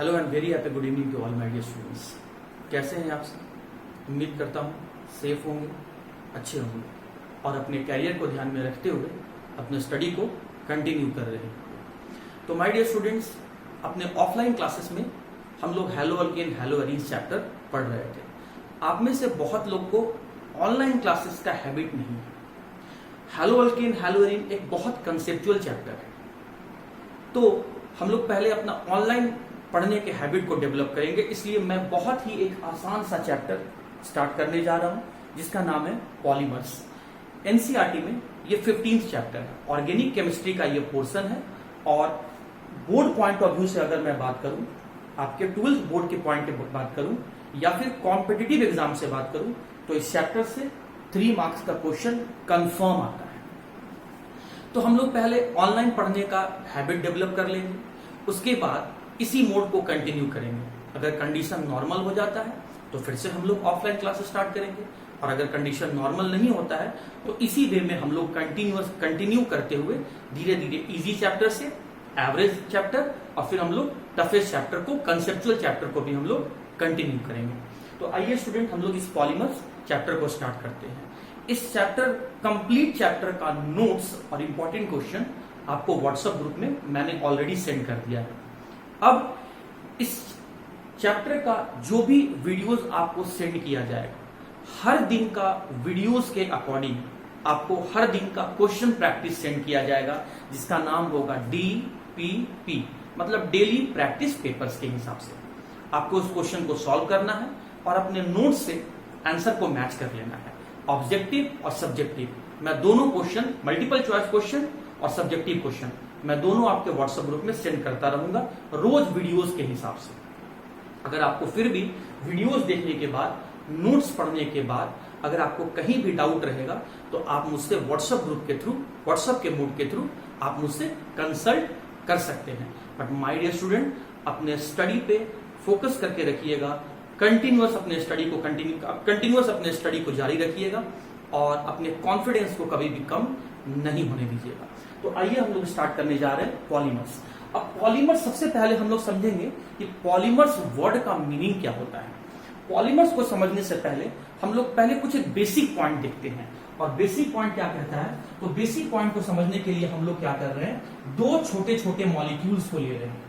Hello and very happy good evening to all my dear students. कैसे हैं आप सब? उम्मीद करता हूँ सेफ होंगे, अच्छे होंगे और अपने कैरियर को ध्यान में रखते हुए अपने स्टडी को कंटिन्यू कर रहे हैं। तो माय डियर स्टूडेंट्स, अपने ऑफलाइन क्लासेस में हम लोग hello alkane hello arene chapter पढ़ रहे थे। आप में से बहुत लोग को ऑनलाइन क्लासेस का हैबिट नहीं है। हेलो अल्केन हेलो एरीन एक बहुत कंसेप्चुअल चैप्टर है, तो हम लोग पहले अपना ऑनलाइन पढ़ने के हैबिट को डेवलप करेंगे। इसलिए मैं बहुत ही एक आसान सा चैप्टर स्टार्ट करने जा रहा हूं जिसका नाम है पॉलीमर्स। एनसीईआरटी में ये 15th चैप्टर है। ऑर्गेनिक केमिस्ट्री का ये पोर्शन है और बोर्ड पॉइंट ऑफ व्यू से अगर मैं बात करूं, आपके 12th बोर्ड के पॉइंट की बात करूं या फिर कॉम्पिटिटिव एग्जाम से बात करूं, तो इस चैप्टर से 3 मार्क्स का क्वेश्चन कंफर्म आता है। तो हम लोग पहले ऑनलाइन पढ़ने का हैबिट डेवलप कर लेंगे, उसके बाद इसी मोड को कंटिन्यू करेंगे। अगर कंडीशन नॉर्मल हो जाता है तो फिर से हम लोग ऑफलाइन क्लासेस स्टार्ट करेंगे, और अगर कंडीशन नॉर्मल नहीं होता है तो इसी वे में हम लोग कंटिन्यू करते हुए धीरे धीरे इजी चैप्टर से एवरेज चैप्टर और फिर हम लोग टफेस्ट चैप्टर को, कंसेप्चुअल चैप्टर को भी हम लोग कंटिन्यू करेंगे। तो आइए स्टूडेंट, हम लोग इस पॉलीमर्स चैप्टर को स्टार्ट करते हैं। इस चैप्टर कंप्लीट चैप्टर का नोट्स और इंपॉर्टेंट क्वेश्चन आपको व्हाट्सएप ग्रुप में मैंने ऑलरेडी सेंड कर दिया है। अब इस चैप्टर का जो भी वीडियोस आपको सेंड किया जाएगा, हर दिन का वीडियोस के अकॉर्डिंग आपको हर दिन का क्वेश्चन प्रैक्टिस सेंड किया जाएगा, जिसका नाम होगा DPP, मतलब डेली प्रैक्टिस पेपर्स के हिसाब से। आपको उस क्वेश्चन को सॉल्व करना है और अपने नोट से आंसर को मैच कर लेना है। ऑब्जेक्टिव और सब्जेक्टिव, मैं दोनों क्वेश्चन, मल्टीपल चॉइस क्वेश्चन और सब्जेक्टिव क्वेश्चन, मैं दोनों आपके व्हाट्सएप ग्रुप में सेंड करता रहूंगा रोज वीडियोस के हिसाब से। अगर आपको फिर भी वीडियोस देखने के बाद, नोट्स पढ़ने के बाद अगर आपको कहीं भी डाउट रहेगा तो आप मुझसे व्हाट्सएप ग्रुप के थ्रू, व्हाट्सएप के मोड के थ्रू आप मुझसे कंसल्ट कर सकते हैं। बट माय डियर स्टूडेंट, अपने स्टडी पे फोकस करके रखिएगा, कंटिन्यूअस अपने स्टडी को जारी रखिएगा और अपने कॉन्फिडेंस को कभी भी कम नहीं होने दीजिएगा। तो आइए हम लोग स्टार्ट करने जा रहे हैं पॉलीमर्स। अब पॉलीमर्स सबसे पहले हम लोग समझेंगे कि पॉलीमर्स वर्ड का मीनिंग क्या होता है। पॉलीमर्स को समझने से पहले हम लोग पहले कुछ एक बेसिक पॉइंट देखते हैं। और बेसिक पॉइंट क्या कहता है, तो बेसिक पॉइंट को समझने के लिए हम लोग क्या कर रहे हैं, 2 छोटे छोटे मॉलिक्यूल्स को ले रहे हैं।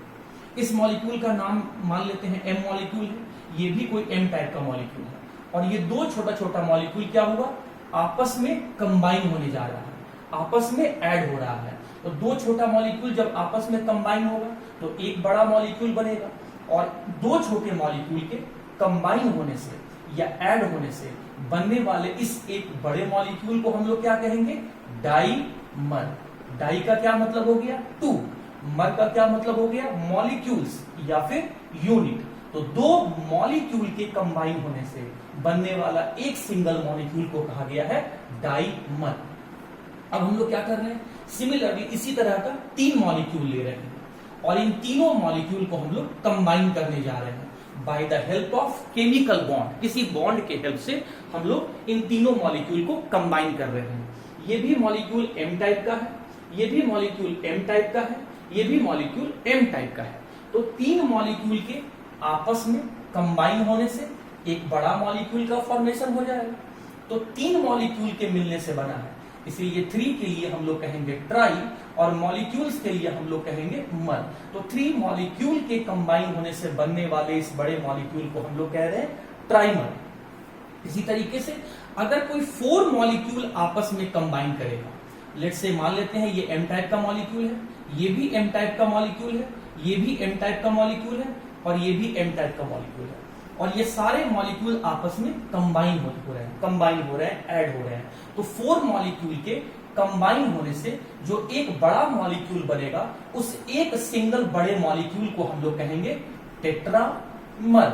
इस मॉलिक्यूल का नाम मान लेते हैं M मॉलिक्यूल है, ये भी कोई M टाइप का मॉलिक्यूल है, और ये 2 छोटा छोटा मॉलिक्यूल क्या हुआ, आपस में कंबाइन होने जा रहा है, आपस में ऐड हो रहा है। तो 2 छोटा मॉलिक्यूल जब आपस में कंबाइन होगा तो एक बड़ा मॉलिक्यूल बनेगा, और 2 छोटे मॉलिक्यूल के कंबाइन होने से या ऐड होने से बनने वाले इस एक बड़े मॉलिक्यूल को हम लोग क्या कहेंगे, डाईमर। डाई का क्या मतलब हो गया, 2, मर का क्या मतलब हो गया, मॉलिक्यूल्स या फिर यूनिट। तो 2 मॉलिक्यूल के कंबाइन होने से बनने वाला एक सिंगल मॉलिक्यूल को कहा गया है डाईमर। अब हम लोग क्या कर रहे हैं, सिमिलरली इसी तरह का 3 मॉलिक्यूल ले रहे हैं और इन तीनों मॉलिक्यूल को हम लोग कंबाइन करने जा रहे हैं by the help of chemical bond. किसी बॉन्ड के हेल्प से हम लोग इन तीनों मॉलिक्यूल को कंबाइन कर रहे हैं। ये भी मॉलिक्यूल M टाइप का है, ये भी मॉलिक्यूल M टाइप का है, ये भी मॉलिक्यूल M टाइप का है। तो 3 मॉलिक्यूल के आपस में कंबाइन होने से एक बड़ा मॉलिक्यूल का फॉर्मेशन हो जाएगा। तो 3 मॉलिक्यूल के मिलने से बना है, इसलिए ये 3 के लिए हम लोग कहेंगे ट्राई और मॉलिक्यूल्स के लिए हम लोग कहेंगे मर। तो 3 मॉलिक्यूल के कंबाइन होने से बनने वाले इस बड़े मॉलिक्यूल को हम लोग कह रहे हैं ट्राइमर। इसी तरीके से अगर कोई 4 मॉलिक्यूल आपस में कंबाइन करेगा, लेट्स से मान लेते हैं ये M टाइप का मॉलिक्यूल है, ये भी M टाइप का मॉलिक्यूल है, ये भी M टाइप का मॉलिक्यूल है और ये भी M टाइप का मॉलिक्यूल है, और ये सारे मॉलिक्यूल आपस में कंबाइन हो रहे हैं, ऐड हो रहे हैं। तो 4 मॉलिक्यूल के कंबाइन होने से जो एक बड़ा मॉलिक्यूल बनेगा, उस एक सिंगल बड़े मॉलिक्यूल को हम लोग कहेंगे टेट्रामर।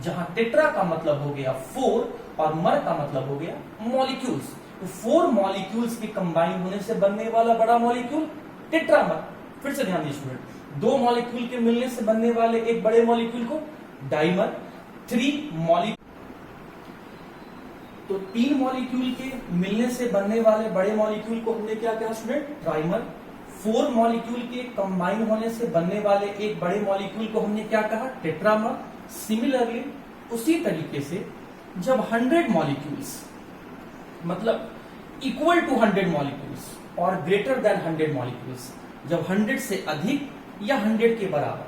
जहां टेट्रा का मतलब हो गया 4 और मर का मतलब हो गया मॉलिक्यूल्स। तो 4 मॉलिक्यूल्स के कंबाइन होने से बनने वाला बड़ा मॉलिक्यूल टेट्रामर। फिर से ध्यान दीजिए स्टूडेंट, 2 मॉलिक्यूल के मिलने से बनने वाले एक बड़े मॉलिक्यूल को डाइमर, 3 मॉलिक्यूल, तो 3 मॉलिक्यूल के मिलने से बनने वाले बड़े मॉलिक्यूल को हमने क्या कहा स्टूडेंट, ट्राइमर। 4 मॉलिक्यूल के कंबाइन होने से बनने वाले एक बड़े मॉलिक्यूल को हमने क्या कहा, टेट्रामर। सिमिलरली उसी तरीके से जब 100 मॉलिक्यूल्स मतलब इक्वल टू 100 मॉलिक्यूल्स और ग्रेटर देन 100 मॉलिक्यूल्स, जब 100 से अधिक या 100 के बराबर,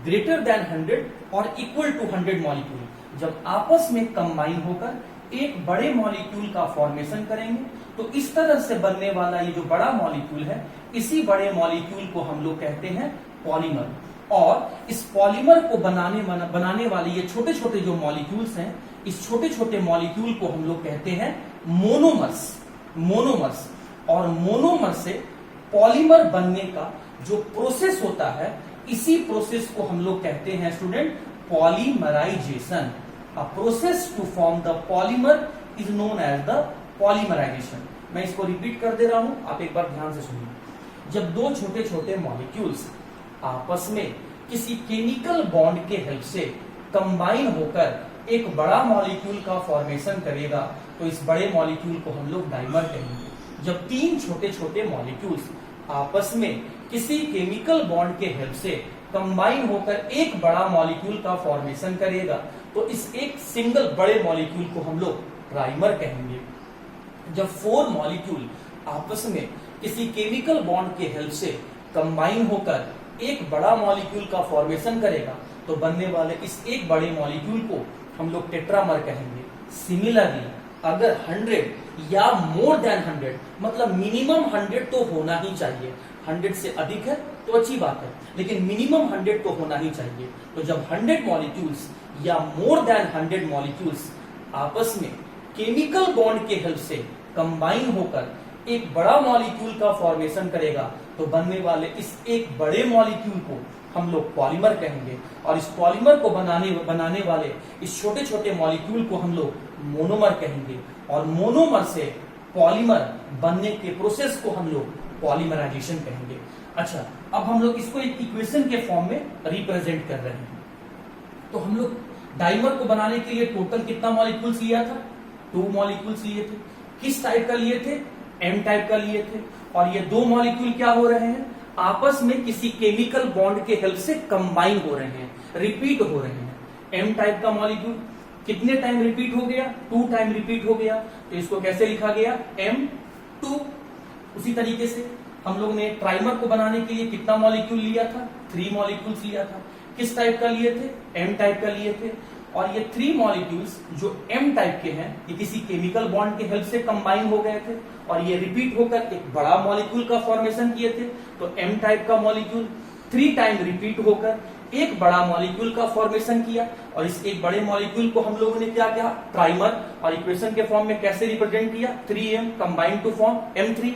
ग्रेटर देन 100 और इक्वल टू 100 मॉलिक्यूल जब आपस में कंबाइन होकर एक बड़े मॉलिक्यूल का फॉर्मेशन करेंगे, तो इस तरह से बनने वाला ये जो बड़ा मॉलिक्यूल है, इसी बड़े मॉलिक्यूल को हम लोग कहते हैं पॉलीमर। और इस पॉलीमर को बनाने वाले ये छोटे छोटे जो मॉलिक्यूल्स हैं, इस छोटे छोटे मॉलिक्यूल को हम लोग कहते हैं मोनोमर्स। और मोनोमर से पॉलीमर बनने का जो प्रोसेस होता है, इसी प्रोसेस को हम लोग कहते हैं student polymerisation. A process to form the polymer is known as the polymerisation. मैं इसको रिपीट कर दे रहा हूं, आप एक बार ध्यान से सुनिए। जब दो छोटे छोटे मॉलिक्यूल्स आपस में किसी केमिकल बॉन्ड के हेल्प से कंबाइन होकर एक बड़ा मॉलिक्यूल का फॉर्मेशन करेगा, तो इस बड़े मॉलिक्यूल को हम लोग डाइमर कहेंगे। जब तीन छोटे छोटे मॉलिक्यूल्स आपस में किसी केमिकल बॉन्ड के हेल्प से कंबाइन होकर एक बड़ा मॉलिक्यूल का फॉर्मेशन करेगा, तो इस एक सिंगल बड़े मॉलिक्यूल को हम लोग ट्राइमर कहेंगे। जब 4 मॉलिक्यूल आपस में किसी केमिकल बॉन्ड के हेल्प से कंबाइन होकर एक बड़ा मॉलिक्यूल का फॉर्मेशन करेगा, तो बनने वाले इस एक बड़े मॉलिक्यूल को हम लोग टेट्रामर कहेंगे। सिमिलरली अगर 100 या मोर देन 100 मतलब मिनिमम 100 तो होना ही चाहिए, 100 से अधिक है तो अच्छी बात है, लेकिन मिनिमम 100 तो होना ही चाहिए। तो जब 100 मॉलिक्यूल्स या मोर देन 100 मॉलिक्यूल्स आपस में केमिकल बॉन्ड के हेल्प से कंबाइन होकर एक बड़ा मॉलिक्यूल का फॉर्मेशन करेगा, तो बनने वाले इस एक बड़े मॉलिक्यूल को हम लोग पॉलीमर कहेंगे। और इस पॉलीमर को बनाने वाले इस छोटे छोटे मॉलिक्यूल को हम लोग मोनोमर कहेंगे। और मोनोमर से पॉलीमर बनने के प्रोसेस को हम लोग पॉलीमराइजेशन कहेंगे। अच्छा, अब हम लोग इसको एक इक्वेशन के फॉर्म में रिप्रेजेंट कर रहे हैं। तो हम लोग डाइमर को बनाने के लिए टोटल कितना मॉलिक्यूल्स लिया था, 2 मॉलिक्यूल्स लिए थे। किस टाइप का लिए थे, एम टाइप का लिए थे। और ये 2 मॉलिक्यूल क्या हो रहे हैं, आपस में किसी केमिकल बॉन्ड के हेल्प से कंबाइन हो रहे हैं, रिपीट हो रहे हैं। एम टाइप का मॉलिक्यूल कितने टाइम रिपीट हो गया, 2 टाइम रिपीट हो गया, तो इसको कैसे लिखा गया, M2। उसी तरीके से हम लोग ने ट्राइमर को बनाने के लिए कितना मॉलिक्यूल लिया था, 3 मॉलिक्यूल्स लिया था। किस टाइप का लिए थे, एम टाइप का लिए थे। और ये 3 मॉलिक्यूल्स जो एम टाइप के हैं, ये किसी केमिकल बॉन्ड के हेल्प से कंबाइन हो गए थे और ये रिपीट होकर एक बड़ा मॉलिक्यूल का फॉर्मेशन किए थे। तो एम टाइप का मॉलिक्यूल 3 टाइम रिपीट होकर एक बड़ा मॉलिक्यूल का फॉर्मेशन किया। और इस एक बड़े मॉलिक्यूल को हम लोगों ने क्या किया, ट्राइमर। और इक्वेशन के फॉर्म में कैसे रिप्रेजेंट किया, 3m combined to form M3।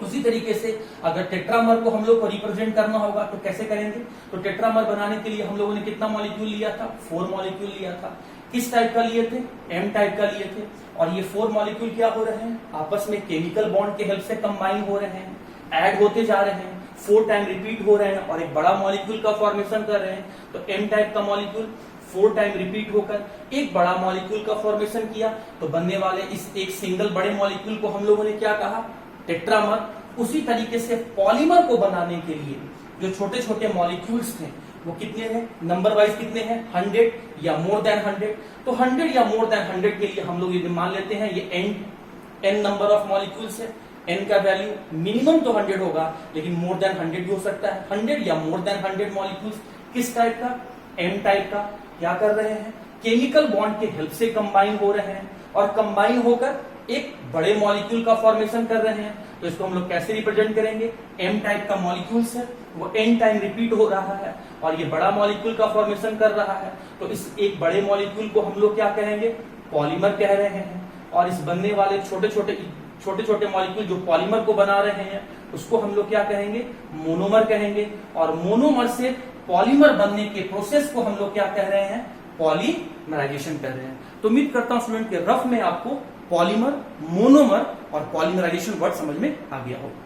उसी तरीके से अगर टेट्रामर को हम लोग को रिप्रेजेंट करना होगा तो कैसे करेंगे, तो टेट्रामर बनाने के लिए हम लोगों ने कितना मॉलिक्यूल लिया था, 4 मॉलिक्यूल लिया था। किस टाइप का लिए थे, एम टाइप का लिए थे। और ये 4 मॉलिक्यूल क्या हो रहे हैं, आपस में केमिकल बॉन्ड के हेल्प से कंबाइन हो रहे हैं, ऐड होते जा रहे हैं, 4 टाइम रिपीट हो रहे हैं और एक बड़ा मॉलिक्यूल का फॉर्मेशन कर रहे हैं। तो एम टाइप का मॉलिक्यूल 4 टाइम रिपीट होकर एक बड़ा मॉलिक्यूल का फॉर्मेशन किया, तो बनने वाले इस एक सिंगल बड़े मॉलिक्यूल को हम लोगों ने क्या कहा, टेट्रामर। उसी तरीके से पॉलीमर को बनाने के लिए जो छोटे छोटे मॉलिक्यूल्स थे वो कितने हैं, नंबर वाइज कितने हैं, 100 या मोर देन 100। तो 100 या मोर देन 100 के लिए हम लोग ये मान लेते हैं ये n नंबर ऑफ मॉलिक्यूल्स है। n का वैल्यू मिनिमम तो 100 होगा, लेकिन मोर देन 100 भी हो सकता है। 100 या मोर देन 100 मॉलिक्यूल्स किस टाइप का, एम टाइप का। क्या कर रहे हैं, केमिकल बॉन्ड के हेल्प से कंबाइन हो रहे हैं और कंबाइन होकर एक बड़े मॉलिक्यूल का फॉर्मेशन कर रहे हैं। तो इसको हम लोग कैसे रिप्रेजेंट करेंगे, एम टाइप का मॉलिक्यूल्स है, वो n टाइम रिपीट हो रहा है और ये बड़ा मॉलिक्यूल का फॉर्मेशन कर रहा है। तो इस एक बड़े मॉलिक्यूल को हम लोग क्या कहेंगे, पॉलीमर कह रहे हैं। और इस बनने वाले छोटे छोटे मॉलिक्यूल जो पॉलीमर को बना रहे हैं, उसको हम लोग क्या कहेंगे, मोनोमर कहेंगे। और मोनोमर से पॉलीमर बनने के प्रोसेस को हम लोग क्या कह रहे हैं, पॉलीमराइजेशन कर रहे हैं। तो उम्मीद करता हूं स्टूडेंट के रफ में आपको पॉलीमर, मोनोमर और पॉलीमराइजेशन वर्ड समझ में आ गया होगा।